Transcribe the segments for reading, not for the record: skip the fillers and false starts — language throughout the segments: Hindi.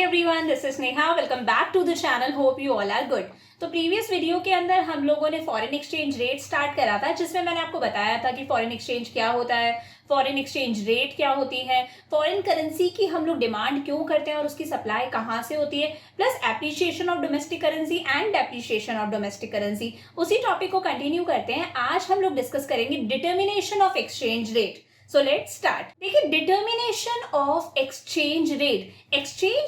everyone, this is Neha. Welcome back to the channel. Hope you all are good. तो प्रीवियस वीडियो के अंदर हम लोगों ने फॉरेन एक्सचेंज रेट स्टार्ट करा था, जिसमें मैंने आपको बताया था कि फॉरेन एक्सचेंज क्या होता है, फॉरेन एक्सचेंज रेट क्या होती है, फॉरेन करेंसी की हम लोग डिमांड क्यों करते हैं और उसकी सप्लाई कहाँ से होती है, plus appreciation of domestic currency and depreciation of domestic currency. उसी टॉपिक को कंटिन्यू करते हैं। आज हम लोग डिस्कस करेंगे determination of exchange rate. So let's start. देखिए, डिटर्मिनेशन ऑफ एक्सचेंज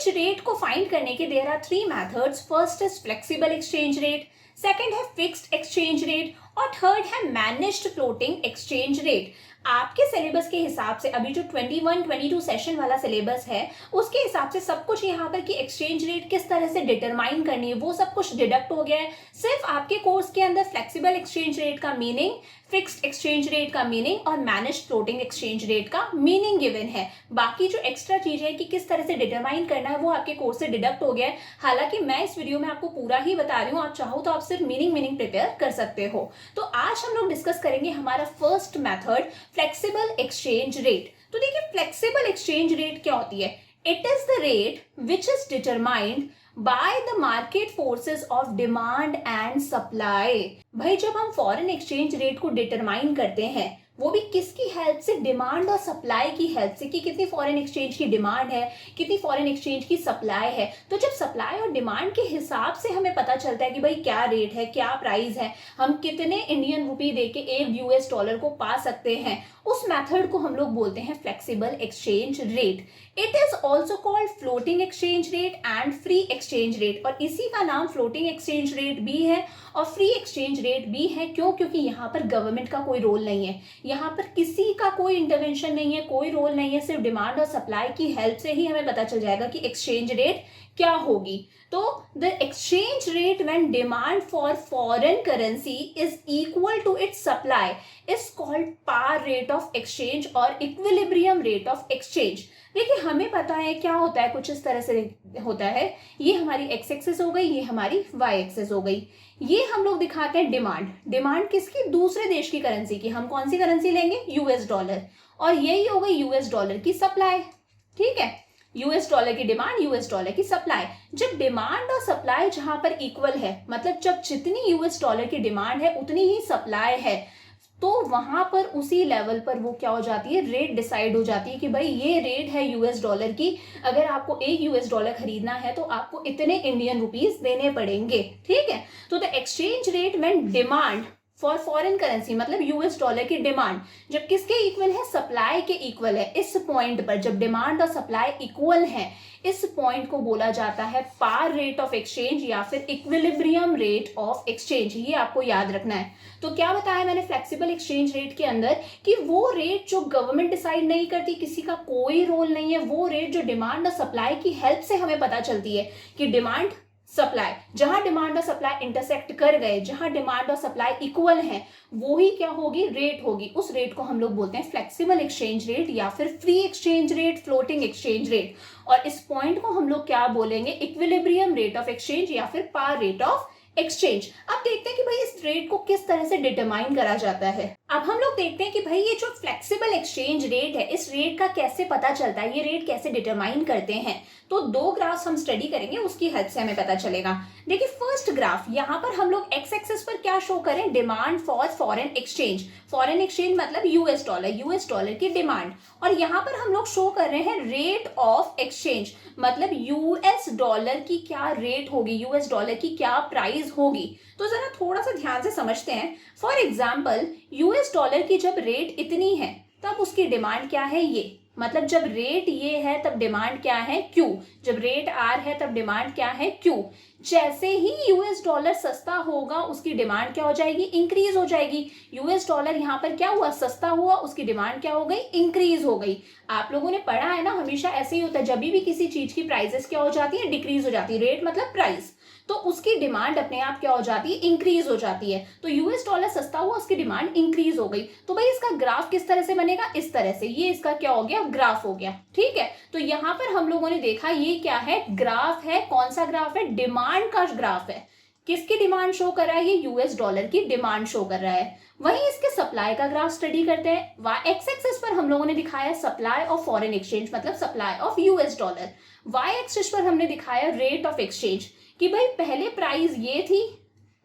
रेट को फाइंड करने के there are three methods. First is flexible exchange rate, second है फिक्स्ड एक्सचेंज रेट और थर्ड है मैनेज्ड फ्लोटिंग एक्सचेंज रेट। आपके सिलेबस के हिसाब से अभी जो 21-22 सेशन वाला सिलेबस है उसके हिसाब से सब कुछ यहाँ पर कि एक्सचेंज रेट किस तरह से डिटरमाइन करनी है वो सब कुछ डिडक्ट हो गया है। सिर्फ आपके कोर्स के अंदर फ्लेक्सिबल एक्सचेंज रेट का मीनिंग, फिक्स्ड एक्सचेंज रेट का मीनिंग और मैनेज्ड फ्लोटिंग एक्सचेंज रेट का मीनिंग गिवन है। बाकी जो एक्स्ट्रा चीज है कि किस तरह से डिटरमाइन करना है वो आपके कोर्स से डिडक्ट हो गया है। हालांकि मैं इस वीडियो में आपको पूरा ही बता रही हूँ, आप चाहो तो आप सिर्फ मीनिंग प्रिपेयर कर सकते हो। तो आज हम लोग डिस्कस करेंगे हमारा first method, flexible exchange rate. तो देखिए, फ्लेक्सिबल एक्सचेंज रेट क्या होती है? It is the rate which is determined by the market forces of demand and supply. भाई, जब हम फॉरेन एक्सचेंज रेट को डिटरमाइन करते हैं वो भी किसकी हेल्प से? डिमांड और सप्लाई की हेल्प से, कि कितनी फॉरेन एक्सचेंज की डिमांड है, कितनी फॉरेन एक्सचेंज की सप्लाई है। तो जब सप्लाई और डिमांड के हिसाब से हमें पता चलता है कि भाई क्या रेट है, क्या प्राइस है, हम कितने इंडियन रुपी देके एक यूएस डॉलर को पा सकते हैं, उस मेथड को हम लोग बोलते हैं flexible exchange rate. It is also called floating exchange rate and free exchange rate. और इसी का नाम फ्लोटिंग एक्सचेंज रेट भी है और फ्री एक्सचेंज रेट भी है। क्यों? क्योंकि यहाँ पर गवर्नमेंट का कोई रोल नहीं है, यहाँ पर किसी का कोई इंटरवेंशन नहीं है, कोई रोल नहीं है। सिर्फ डिमांड और सप्लाई की हेल्प से ही हमें पता चल जाएगा कि एक्सचेंज रेट क्या होगी। तो the exchange rate when demand for foreign currency is equal to its supply is called par rate of exchange और इक्विलिब्रियम रेट ऑफ एक्सचेंज। देखिए, हमें पता है क्या होता है, कुछ इस तरह से होता है। ये हमारी एक्स एक्सिस हो गई, ये हमारी वाई एक्सिस हो गई। ये हम लोग दिखाते हैं डिमांड किसकी? दूसरे देश की करेंसी की। हम कौन सी करेंसी लेंगे? US dollar. और यही हो गई यूएस डॉलर की सप्लाई। ठीक है, यूएस डॉलर की डिमांड, यूएस डॉलर की सप्लाई। जब डिमांड और सप्लाई जहां पर इक्वल है, मतलब जब जितनी यूएस डॉलर की डिमांड है उतनी ही सप्लाई है, तो वहां पर उसी लेवल पर वो क्या हो जाती है? रेट डिसाइड हो जाती है कि भाई ये रेट है यूएस डॉलर की। अगर आपको एक यूएस डॉलर खरीदना है तो आपको इतने इंडियन रुपीस देने पड़ेंगे। ठीक है, तो the exchange rate when demand for foreign currency, मतलब यूएस डॉलर की डिमांड जब किसके इक्वल है? सप्लाई के इक्वल है। इस पॉइंट पर जब डिमांड और सप्लाई इक्वल है, इस पॉइंट को बोला जाता है पार रेट ऑफ एक्सचेंज या फिर इक्विलिब्रियम रेट ऑफ एक्सचेंज। ये आपको याद रखना है। तो क्या बताया मैंने फ्लेक्सिबल एक्सचेंज रेट के अंदर कि वो रेट जो गवर्नमेंट डिसाइड नहीं करती, किसी का कोई रोल नहीं है, वो रेट जो डिमांड और सप्लाई की हेल्प से हमें पता चलती है कि डिमांड सप्लाई, जहां डिमांड और सप्लाई इंटरसेक्ट कर गए, जहां डिमांड और सप्लाई इक्वल है, वो ही क्या होगी? रेट होगी। उस रेट को हम लोग बोलते हैं फ्लेक्सिबल एक्सचेंज रेट या फिर free exchange rate, floating exchange rate. और इस पॉइंट को हम लोग क्या बोलेंगे? इक्विलिब्रियम रेट ऑफ एक्सचेंज या फिर पार रेट ऑफ एक्सचेंज। अब देखते हैं कि भाई इस रेट को किस तरह से डिटरमाइन करा जाता है। अब हम लोग देखते हैं कि भाई ये जो फ्लेक्सिबल एक्सचेंज रेट है, इस रेट का कैसे पता चलता है, ये रेट कैसे डिटरमाइन करते हैं। तो दो ग्राफ्स हम स्टडी करेंगे, उसकी हेल्प से हमें पता चलेगा। देखिए, फर्स्ट ग्राफ, यहाँ पर हम लोग एक्स एक्सिस पर क्या शो करें? Demand for foreign exchange. Foreign exchange मतलब यूएस डॉलर की डिमांड। और यहाँ पर हम लोग शो कर रहे हैं रेट ऑफ एक्सचेंज, मतलब यूएस डॉलर की क्या रेट होगी, यूएस डॉलर की क्या प्राइस होगी। तो जरा थोड़ा सा ध्यान से समझते हैं। फॉर एग्जाम्पल, यूएस डॉलर की जब रेट इतनी है तब उसकी डिमांड क्या है? ये, मतलब जब रेट ये है तब डिमांड क्या है? क्यू। जब रेट आर है तब डिमांड क्या है? क्यू। जैसे ही यूएस डॉलर सस्ता होगा उसकी डिमांड क्या हो जाएगी? इंक्रीज हो जाएगी। यूएस डॉलर यहाँ पर क्या हुआ? सस्ता हुआ, उसकी डिमांड क्या हो गई? इंक्रीज हो गई। आप लोगों ने पढ़ा है ना, हमेशा ऐसे ही होता है, जब भी किसी चीज की प्राइसेस क्या हो जाती है? डिक्रीज हो जाती है। रेट मतलब प्राइस, तो उसकी डिमांड अपने आप क्या हो जाती है? इंक्रीज हो जाती है। तो यूएस डॉलर सस्ता हुआ, उसकी डिमांड इंक्रीज हो गई। तो भाई इसका ग्राफ किस तरह से बनेगा? इस तरह से। ये इसका क्या हो गया? ग्राफ हो गया। ठीक है, तो यहाँ पर हम लोगों ने देखा ये क्या है? ग्राफ है। कौन सा ग्राफ है? डिमांड का ग्राफ है। किसकी डिमांड शो कर रहा है? ये यूएस डॉलर की डिमांड शो कर रहा है। वहीं इसके सप्लाई का ग्राफ स्टडी करते हैं। वाई एक्स एक्सिस पर हम लोगों ने दिखाया सप्लाई ऑफ फॉरेन एक्सचेंज, मतलब supply of US dollar. Y axis पर हमने दिखाया रेट ऑफ एक्सचेंज, कि भाई पहले प्राइस ये थी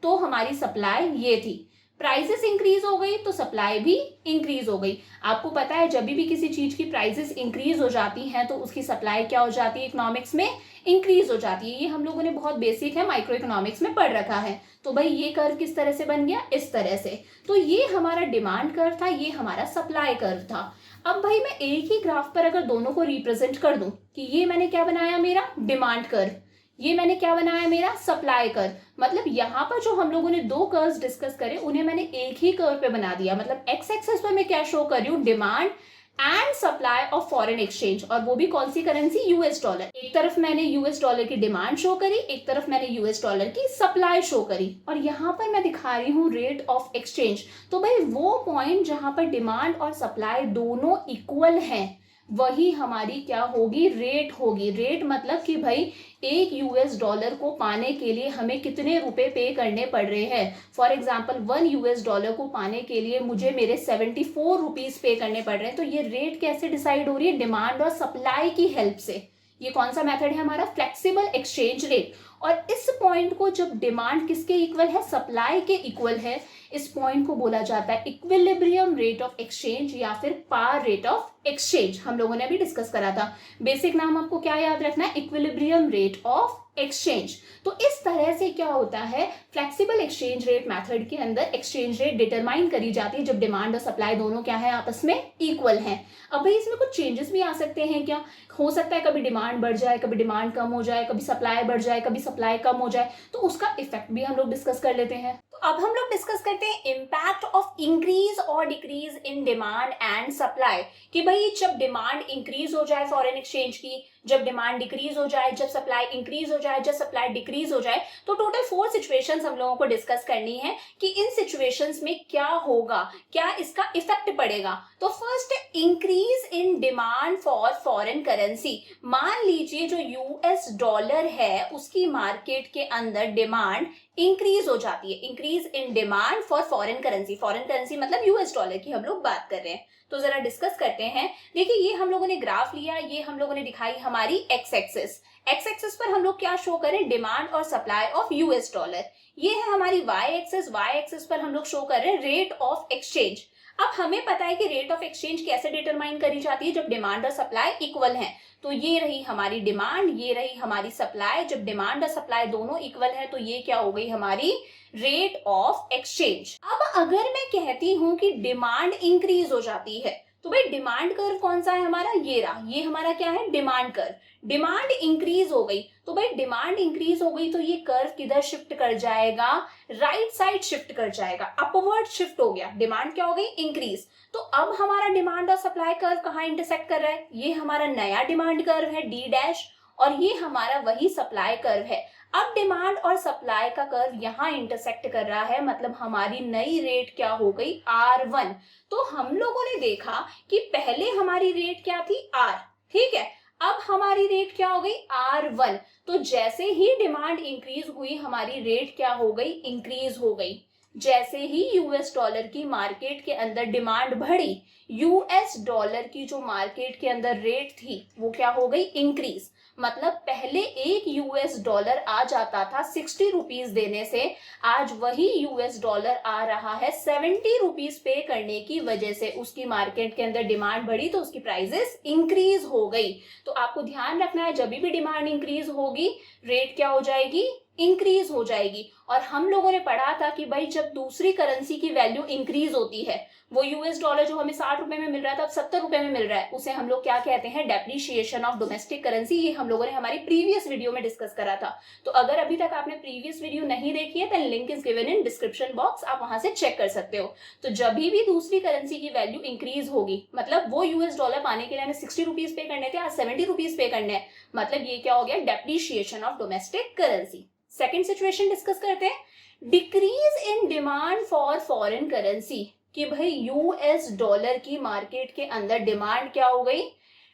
तो हमारी सप्लाई ये थी, प्राइसेस इंक्रीज हो गई तो सप्लाई भी इंक्रीज हो गई। आपको पता है जब भी किसी चीज की प्राइसेस इंक्रीज हो जाती हैं तो उसकी सप्लाई क्या हो जाती है? इकोनॉमिक्स में इंक्रीज हो जाती है। ये हम लोगों ने बहुत बेसिक है, माइक्रो इकोनॉमिक्स में पढ़ रखा है। तो भाई ये कर्व किस तरह से बन गया? इस तरह से। तो ये हमारा डिमांड कर्व था, ये हमारा सप्लाई कर्व था। अब भाई मैं एक ही ग्राफ पर अगर दोनों को रिप्रेजेंट कर दूं कि ये मैंने क्या बनाया, मेरा डिमांड कर्व, ये मैंने क्या बनाया, मेरा सप्लाई कर्व। मतलब यहाँ पर जो हम लोगों ने दो कर्व्स डिस्कस करे उन्हें मैंने एक ही कर्व पे बना दिया। मतलब एक्स एक्सिस पर मैं क्या शो कर रही हूँ? Demand and supply of foreign exchange, और वो भी कौन सी करेंसी? US dollar. एक तरफ मैंने यूएस डॉलर की डिमांड शो करी, एक तरफ मैंने यूएस डॉलर की सप्लाई शो करी, और यहाँ पर मैं दिखा रही हूँ रेट ऑफ एक्सचेंज। तो भाई वो पॉइंट जहां पर डिमांड और सप्लाई दोनों इक्वल हैं वही हमारी क्या होगी? रेट होगी। रेट मतलब कि भाई एक यूएस डॉलर को पाने के लिए हमें कितने रुपए पे करने पड़ रहे हैं। फॉर एग्जाम्पल 1 यूएस डॉलर को पाने के लिए मुझे मेरे 74 रुपीज पे करने पड़ रहे हैं। तो ये रेट कैसे डिसाइड हो रही है? डिमांड और सप्लाई की हेल्प से। ये कौन सा मेथड है? हमारा फ्लेक्सिबल एक्सचेंज रेट। और इस पॉइंट को जब डिमांड किसके इक्वल है? सप्लाई के इक्वल है, इस पॉइंट को बोला जाता है इक्विलिब्रियम रेट ऑफ एक्सचेंज या फिर पार रेट ऑफ एक्सचेंज। हम लोगों ने अभी डिस्कस करा था। बेसिक नाम आपको क्या याद रखना है? Equilibrium rate of exchange. तो इस तरह से क्या होता है? फ्लेक्सिबल एक्सचेंज रेट मेथड के अंदर एक्सचेंज रेट डिटरमाइन करी जाती है जब डिमांड और सप्लाई दोनों क्या है? आपस में इक्वल हैं। अब भाई इसमें कुछ चेंजेस भी आ सकते हैं क्या? हो सकता है कभी डिमांड बढ़ जाए, कभी डिमांड कम हो जाए, कभी सप्लाई बढ़ जाए, कभी सप्लाई कम हो जाए, तो उसका इफेक्ट भी हम लोग डिस्कस कर लेते हैं। तो अब हम लोग डिस्कस करते हैं इम्पैक्ट ऑफ इंक्रीज और decrease in demand and supply. कि भाई जब डिमांड इंक्रीज हो जाए फॉरेन एक्सचेंज की, जब डिमांड डिक्रीज हो जाए, जब सप्लाई इंक्रीज हो जाए, जब सप्लाई डिक्रीज हो जाए, तो टोटल 4 सिचुएशंस हम लोगों को डिस्कस करनी है कि इन सिचुएशंस में क्या होगा, क्या इसका इफेक्ट पड़ेगा। तो first, increase in demand for foreign currency. मान लीजिए जो यूएस डॉलर है उसकी मार्केट के अंदर डिमांड इंक्रीज हो जाती है। Increase in demand for foreign currency, foreign currency मतलब यूएस डॉलर की हम लोग बात कर रहे हैं। तो जरा डिस्कस करते हैं। देखिए ये हम लोगों ने ग्राफ लिया, ये हम लोगों ने दिखाई हमारी एक्स एक्सिस। एक्स एक्सिस पर हम लोग क्या शो करें? डिमांड और सप्लाई ऑफ यूएस डॉलर। ये है हमारी वाई एक्सिस। वाई एक्सिस पर हम लोग शो कर रहे हैं रेट ऑफ एक्सचेंज। अब हमें पता है कि रेट ऑफ एक्सचेंज कैसे डिटरमाइन करी जाती है? जब डिमांड और सप्लाई इक्वल है। तो ये रही हमारी डिमांड, ये रही हमारी सप्लाई। जब डिमांड और सप्लाई दोनों इक्वल है तो ये क्या हो गई? हमारी रेट ऑफ एक्सचेंज। अब अगर मैं कहती हूं कि डिमांड इंक्रीज हो जाती है, तो भाई डिमांड कर्व कौन सा है हमारा? ये रहा, ये हमारा क्या है? Demand curve. डिमांड इंक्रीज हो गई, तो भाई डिमांड इंक्रीज हो गई तो ये कर्व किधर शिफ्ट कर जाएगा? राइट साइड शिफ्ट कर जाएगा, अपवर्ड शिफ्ट हो गया। डिमांड क्या हो गई? इंक्रीज। तो अब हमारा डिमांड और सप्लाई कर्व कहाँ इंटरसेक्ट कर रहा है? ये हमारा नया डिमांड कर्व है डी डैश, और ये हमारा वही सप्लाई कर्व है। अब डिमांड और सप्लाई का कर्व यहाँ इंटरसेक्ट कर रहा है, मतलब हमारी नई रेट क्या हो गई? R1। तो हम लोगों ने देखा कि पहले हमारी रेट क्या थी? R, ठीक है। अब हमारी रेट क्या हो गई? R1। तो जैसे ही डिमांड इंक्रीज हुई हमारी रेट क्या हो गई? इंक्रीज हो गई। जैसे ही यूएस डॉलर की मार्केट के अंदर डिमांड बढ़ी, यूएस डॉलर की जो मार्केट के अंदर रेट थी वो क्या हो गई? इंक्रीज। मतलब पहले एक यूएस डॉलर आ जाता था 60 रुपीज देने से, आज वही यूएस डॉलर आ रहा है 70 रुपीज पे करने की वजह से। उसकी मार्केट के अंदर डिमांड बढ़ी तो उसकी प्राइसेस इंक्रीज हो गई। तो आपको ध्यान रखना है जब भी डिमांड इंक्रीज होगी रेट क्या हो जाएगी? इंक्रीज हो जाएगी। और हम लोगों ने पढ़ा था कि भाई जब दूसरी करेंसी की वैल्यू इंक्रीज होती है, वो यूएस डॉलर जो हमें 60 रुपए में मिल रहा था अब 70 रुपए में मिल रहा है, उसे हम लोग क्या कहते हैं? Depreciation of domestic currency. ये हम लोगों ने हमारी प्रीवियस वीडियो में डिस्कस करा था। तो अगर अभी तक आपने प्रीवियस वीडियो नहीं देखी है तो link is given in description box, आप वहां से चेक कर सकते हो। तो जब भी दूसरी करेंसी की वैल्यू इंक्रीज होगी, मतलब वो यूएस डॉलर पाने के लिए हमें 60 रुपीज पे करने थे, आज 70 रुपीज पे करने हैं, मतलब ये क्या हो गया? Depreciation of domestic currency. Second situation discuss करते हैं, decrease in demand for foreign currency. कि भाई यूएस डॉलर की मार्केट के अंदर डिमांड क्या हो गई?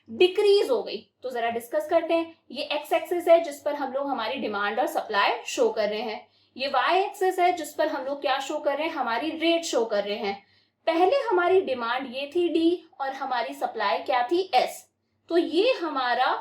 डिक्रीज हो गई। तो जरा डिस्कस करते हैं। ये एक्स एक्सिस है जिस पर हम लोग हमारी डिमांड और सप्लाई शो कर रहे हैं। ये वाई एक्सिस है जिस पर हम लोग क्या शो कर रहे हैं, हमारी रेट शो कर रहे हैं। पहले हमारी डिमांड ये थी डी और हमारी सप्लाई क्या थी एस, तो ये हमारा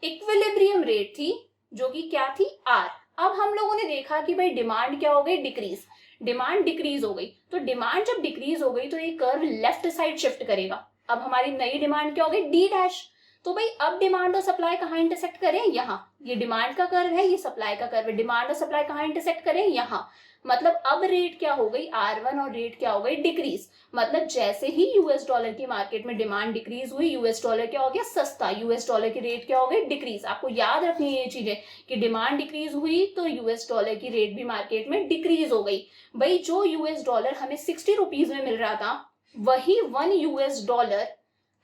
इक्विलिब्रियम रेट थी जो कि क्या थी आर। अब हम लोगों ने देखा कि भाई डिमांड क्या हो गई, डिक्रीज, डिमांड डिक्रीज हो गई। तो डिमांड जब डिक्रीज हो गई तो ये कर्व लेफ्ट साइड शिफ्ट करेगा। अब हमारी नई डिमांड क्या हो गई, डी डैश। तो भाई अब डिमांड और सप्लाई कहाँ इंटरसेक्ट करें, यहाँ। ये डिमांड का कर्व है, ये सप्लाई का कर्व है। डिमांड और सप्लाई कहाँ इंटरसेक्ट करें, यहाँ। मतलब अब रेट क्या हो गई R1 और रेट क्या हो गई डिक्रीज। मतलब जैसे ही यूएस डॉलर की मार्केट में डिमांड डिक्रीज हुई, यूएस डॉलर क्या हो गया, सस्ता, यूएस डॉलर की रेट क्या हो गई, डिक्रीज। आपको याद रखनी है ये चीजें कि डिमांड डिक्रीज हुई तो यूएस डॉलर की रेट भी मार्केट में डिक्रीज हो गई। भाई जो यूएस डॉलर हमें 60 रुपीज में मिल रहा था, वही 1 यूएस डॉलर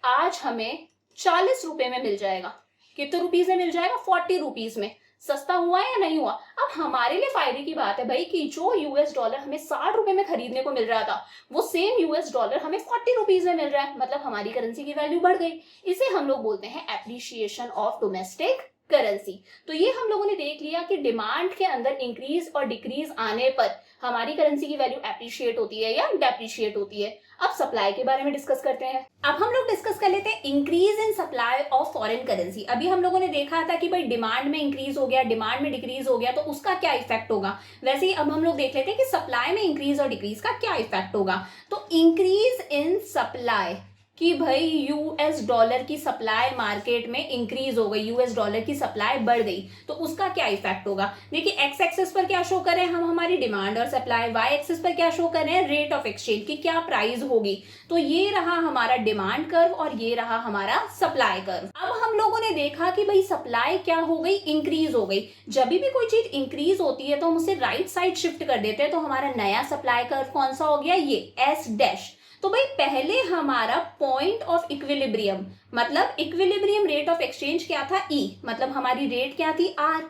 आज हमें 40 रुपए में मिल जाएगा। कितने रुपीज में मिल जाएगा, 40 रुपीज में। सस्ता हुआ है या नहीं हुआ। अब हमारे लिए फायदे की बात है भाई कि जो यूएस डॉलर हमें 60 रुपए में खरीदने को मिल रहा था, वो सेम यूएस डॉलर हमें 40 रुपीज में मिल रहा है। मतलब हमारी करेंसी की वैल्यू बढ़ गई। इसे हम लोग बोलते हैं एप्रिशिएशन ऑफ डोमेस्टिक करेंसी। तो ये हम लोगों ने देख लिया कि डिमांड के अंदर इंक्रीज और डिक्रीज आने पर हमारी करेंसी की वैल्यू एप्रिशिएट होती है या डेप्रिशिएट होती है। अब सप्लाई के बारे में डिस्कस करते हैं। अब हम लोग डिस्कस कर लेते हैं increase in supply of foreign currency. अभी हम लोगों ने देखा था कि भाई डिमांड में इंक्रीज हो गया, डिमांड में डिक्रीज हो गया, तो उसका क्या इफेक्ट होगा। वैसे ही अब हम लोग देख लेते हैं कि सप्लाई में इंक्रीज और डिक्रीज का क्या इफेक्ट होगा। तो इंक्रीज इन सप्लाई कि भाई यूएस डॉलर की सप्लाई मार्केट में इंक्रीज हो गई, यूएस डॉलर की सप्लाई बढ़ गई, तो उसका क्या इफेक्ट होगा। देखिए एक्स एक्सिस पर क्या शो कर रहे हैं हम, हमारी डिमांड और सप्लाई। वाई एक्सिस पर क्या शो कर रहे हैं, रेट ऑफ एक्सचेंज की क्या प्राइस होगी। तो ये रहा हमारा डिमांड कर्व और ये रहा हमारा सप्लाई कर्व। अब हम लोगों ने देखा कि भाई सप्लाई क्या हो गई, इंक्रीज हो गई। जब भी कोई चीज इंक्रीज होती है तो हम उसे राइट साइड शिफ्ट कर देते हैं। तो हमारा नया सप्लाई कर्व कौन सा हो गया, ये एस डैश। तो भाई पहले हमारा पॉइंट ऑफ इक्विलिब्रियम, मतलब इक्विलिब्रियम रेट ऑफ एक्सचेंज क्या था, ई, मतलब हमारी रेट क्या थी, आर।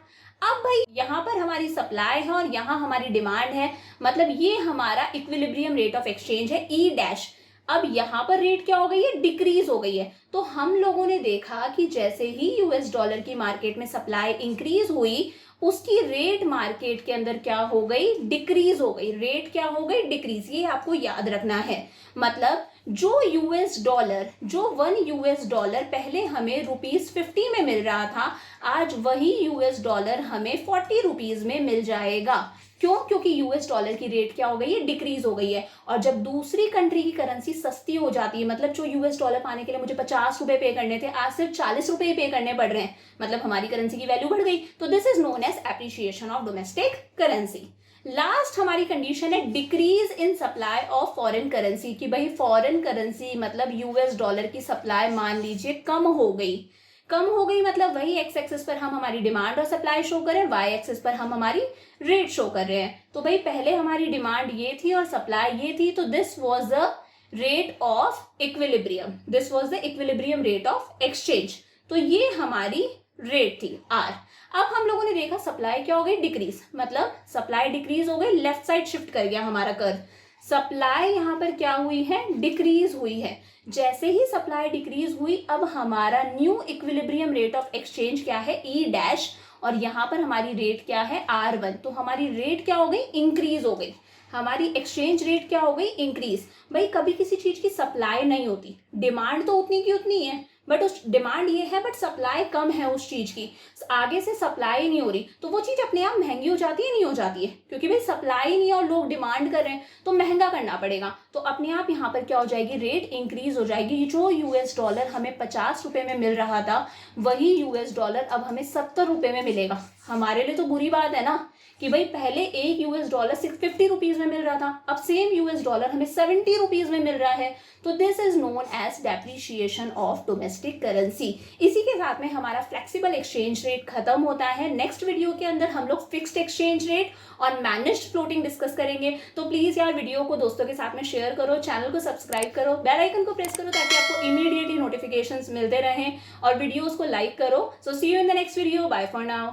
अब भाई यहाँ पर हमारी सप्लाई है और यहाँ हमारी डिमांड है, मतलब ये हमारा इक्विलिब्रियम रेट ऑफ एक्सचेंज है, ई डैश। अब यहाँ पर रेट क्या हो गई है, डिक्रीज हो गई है। तो हम लोगों ने देखा कि जैसे ही यूएस डॉलर की मार्केट में सप्लाई इंक्रीज हुई, उसकी रेट मार्केट के अंदर क्या हो गई, डिक्रीज हो गई। रेट क्या हो गई, डिक्रीज। ये आपको याद रखना है। मतलब जो यूएस डॉलर, जो 1 यूएस डॉलर पहले हमें ₹50 में मिल रहा था, आज वही यूएस डॉलर हमें 40 रुपीज में मिल जाएगा। क्यों, क्योंकि यूएस डॉलर की रेट क्या हो गई है, डिक्रीज हो गई है। और जब दूसरी कंट्री की करेंसी सस्ती हो जाती है, मतलब जो यूएस डॉलर पाने के लिए मुझे 50 रुपए पे करने थे, आज सिर्फ 40 रुपए ही पे करने पड़ रहे हैं, मतलब हमारी करेंसी की वैल्यू बढ़ गई। तो this is known as appreciation of domestic currency. Last हमारी कंडीशन है decrease in supply of foreign currency, कि भाई फॉरेन करेंसी मतलब यूएस डॉलर की सप्लाई मान लीजिए कम हो गई। कम हो गई मतलब वही एक्स एक्सिस पर हम हमारी डिमांड और सप्लाई शो करें, वाई एक्सिस पर हम हमारी रेट शो कर रहे हैं। तो भाई पहले हमारी डिमांड ये थी और सप्लाई ये थी, तो this was the rate of equilibrium, this was the equilibrium rate of exchange. तो ये हमारी रेट थी आर। अब हम लोगों ने देखा सप्लाई क्या हो गई, डिक्रीज, मतलब सप्लाई डिक्रीज हो गई, लेफ्ट साइड शिफ्ट कर गया हमारा कर्व। सप्लाई यहाँ पर क्या हुई है, डिक्रीज हुई है। जैसे ही सप्लाई डिक्रीज हुई, अब हमारा new equilibrium rate of exchange क्या है, ई डैश, और यहाँ पर हमारी रेट क्या है, R1। तो हमारी रेट क्या हो गई, इंक्रीज हो गई। हमारी एक्सचेंज रेट क्या हो गई, इंक्रीज। भाई कभी किसी चीज की सप्लाई नहीं होती, डिमांड तो उतनी की उतनी है, बट उस डिमांड ये है बट सप्लाई कम है उस चीज की, आगे से सप्लाई नहीं हो रही, तो वो चीज अपने आप महंगी हो जाती है, नहीं हो जाती है, क्योंकि भाई सप्लाई नहीं है और लोग डिमांड कर रहे हैं तो महंगा करना पड़ेगा। तो अपने आप यहाँ पर क्या हो जाएगी, रेट इंक्रीज हो जाएगी। जो यूएस डॉलर हमें 50 रुपए में मिल रहा था, वही यूएस डॉलर अब हमें 70 रुपए में मिलेगा। हमारे लिए तो बुरी बात है ना कि भाई पहले एक यूएस डॉलर 650 रुपीज में मिल रहा था, अब सेम यूएस डॉलर हमें 70 रुपीज में मिल रहा है। तो this is known as depreciation of domestic currency. इसी के साथ में हमारा फ्लेक्सिबल एक्सचेंज रेट खत्म होता है। नेक्स्ट वीडियो के अंदर हम लोग फिक्स्ड एक्सचेंज रेट और मैनेज्ड फ्लोटिंग डिस्कस करेंगे। तो प्लीज यार वीडियो को दोस्तों के साथ में शेयर करो, चैनल को सब्सक्राइब करो, बेल आइकन को प्रेस करो ताकि आपको इमीडिएटली नोटिफिकेशंस मिलते रहें, और वीडियोस को लाइक करो। So see you in the next video, bye for now.